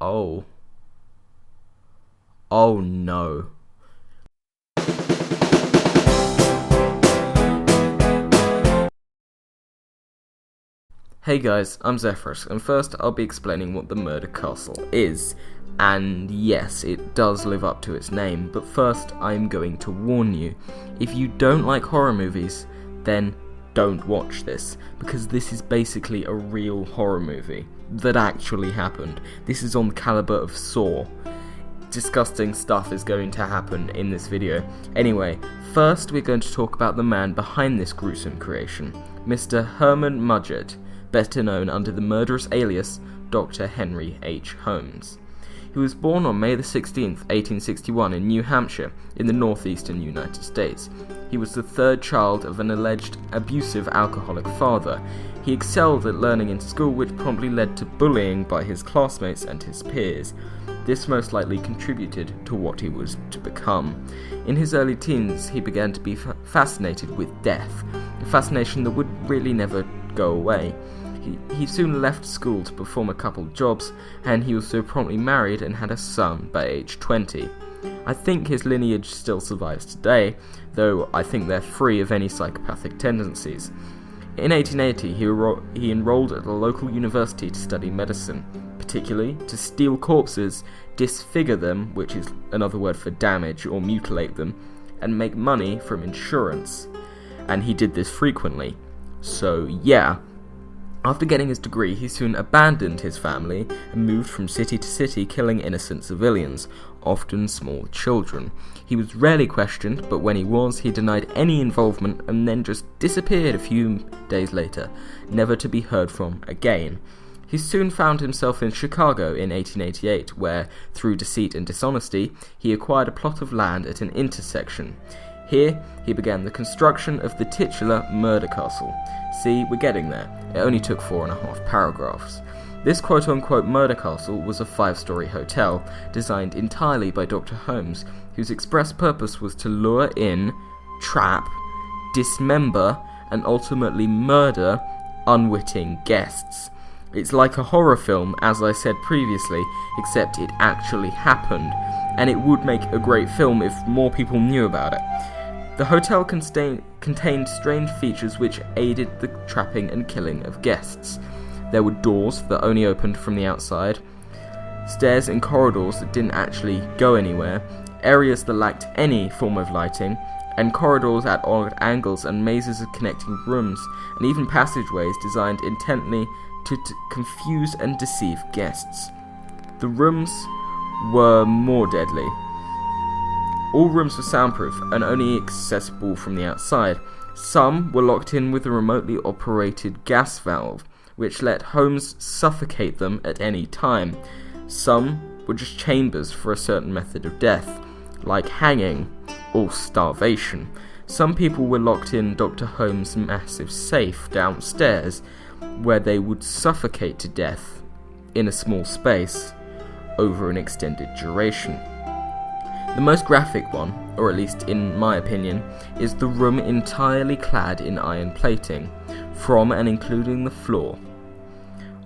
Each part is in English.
Oh. Oh no. Hey guys, I'm Zepherus, and first I'll be explaining what the Murder Castle is. And yes, it does live up to its name, but first I'm going to warn you. If you don't like horror movies, then don't watch this, because this is basically a real horror movie that actually happened. This is on the caliber of Saw. Disgusting stuff is going to happen in this video. Anyway, first we're going to talk about the man behind this gruesome creation, Mr. Herman Mudgett, better known under the murderous alias Dr. Henry H. Holmes. He was born on May the 16th, 1861 in New Hampshire, in the northeastern United States. He was the third child of an alleged abusive alcoholic father. He excelled at learning in school, which promptly led to bullying by his classmates and his peers. This most likely contributed to what he was to become. In his early teens, he began to be fascinated with death, a fascination that would really never go away. He soon left school to perform a couple jobs, and he also promptly married and had a son by age 20. I think his lineage still survives today, though I think they're free of any psychopathic tendencies. In 1880, he enrolled at a local university to study medicine, particularly to steal corpses, disfigure them, which is another word for damage or mutilate them, and make money from insurance. And he did this frequently. So yeah. After getting his degree, he soon abandoned his family and moved from city to city, killing innocent civilians, often small children. He was rarely questioned, but when he was, he denied any involvement and then just disappeared a few days later, never to be heard from again. He soon found himself in Chicago in 1888, where, through deceit and dishonesty, he acquired a plot of land at an intersection. Here, he began the construction of the titular Murder Castle. See, we're getting there. It only took 4.5 paragraphs. This quote-unquote Murder Castle was a 5-story hotel, designed entirely by Dr. Holmes, whose express purpose was to lure in, trap, dismember, and ultimately murder unwitting guests. It's like a horror film, as I said previously, except it actually happened, and it would make a great film if more people knew about it. The hotel contained strange features which aided the trapping and killing of guests. There were doors that only opened from the outside, stairs and corridors that didn't actually go anywhere, areas that lacked any form of lighting, and corridors at odd angles and mazes of connecting rooms, and even passageways designed intently to confuse and deceive guests. The rooms were more deadly. All rooms were soundproof and only accessible from the outside. Some were locked in with a remotely operated gas valve, which let Holmes suffocate them at any time. Some were just chambers for a certain method of death, like hanging or starvation. Some people were locked in Dr. Holmes' massive safe downstairs, where they would suffocate to death in a small space over an extended duration. The most graphic one, or at least in my opinion, is the room entirely clad in iron plating, from and including the floor.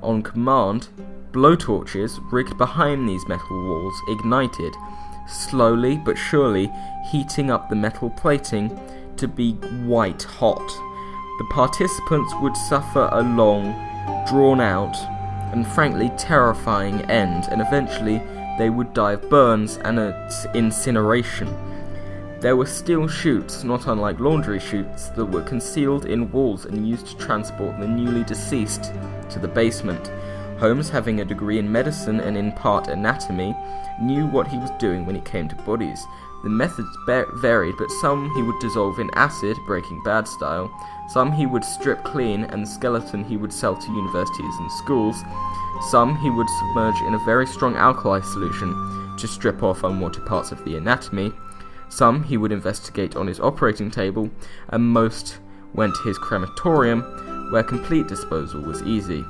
On command, blowtorches rigged behind these metal walls ignited, slowly but surely heating up the metal plating to be white hot. The participants would suffer a long, drawn-out, and frankly terrifying end, and eventually they would die of burns and incineration. There were steel chutes, not unlike laundry chutes, that were concealed in walls and used to transport the newly deceased to the basement. Holmes, having a degree in medicine and in part anatomy, knew what he was doing when it came to bodies. The methods varied, but some he would dissolve in acid, Breaking Bad style, some he would strip clean and the skeleton he would sell to universities and schools, some he would submerge in a very strong alkali solution to strip off unwanted parts of the anatomy, some he would investigate on his operating table, and most went to his crematorium, where complete disposal was easy.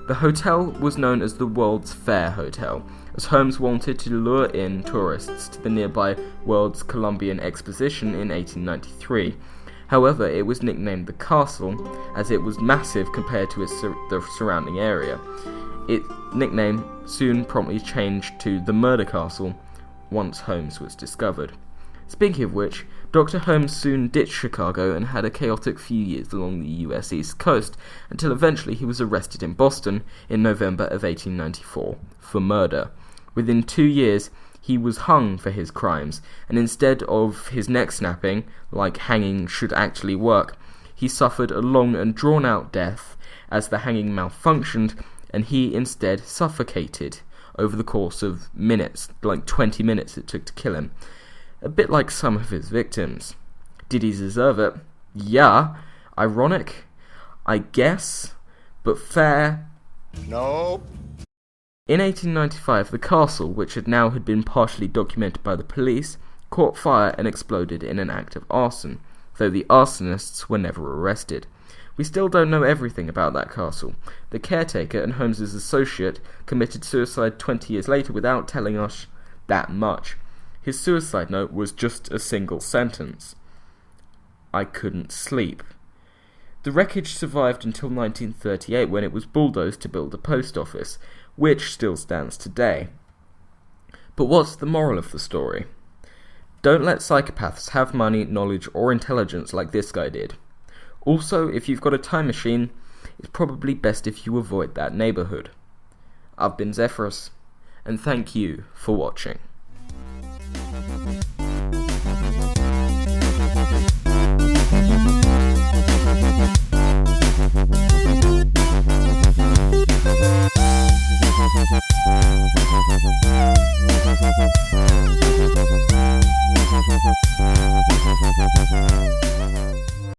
The hotel was known as the World's Fair Hotel, as Holmes wanted to lure in tourists to the nearby World's Columbian Exposition in 1893. However, it was nicknamed the Castle, as it was massive compared to the surrounding area. Its nickname soon promptly changed to the Murder Castle once Holmes was discovered. Speaking of which, Dr. Holmes soon ditched Chicago and had a chaotic few years along the US East Coast, until eventually he was arrested in Boston in November of 1894 for murder. Within 2 years, he was hung for his crimes, and instead of his neck snapping, like hanging should actually work, he suffered a long and drawn-out death as the hanging malfunctioned, and he instead suffocated over the course of minutes, like 20 minutes it took to kill him. A bit like some of his victims. Did he deserve it? Yeah. Ironic? I guess. But fair? Nope. In 1895, the castle, which had been partially documented by the police, caught fire and exploded in an act of arson, though the arsonists were never arrested. We still don't know everything about that castle. The caretaker and Holmes's associate committed suicide 20 years later without telling us that much. His suicide note was just a single sentence: "I couldn't sleep." The wreckage survived until 1938, when it was bulldozed to build a post office, which still stands today. But what's the moral of the story? Don't let psychopaths have money, knowledge, or intelligence like this guy did. Also, if you've got a time machine, it's probably best if you avoid that neighborhood. I've been Zepherus, and thank you for watching.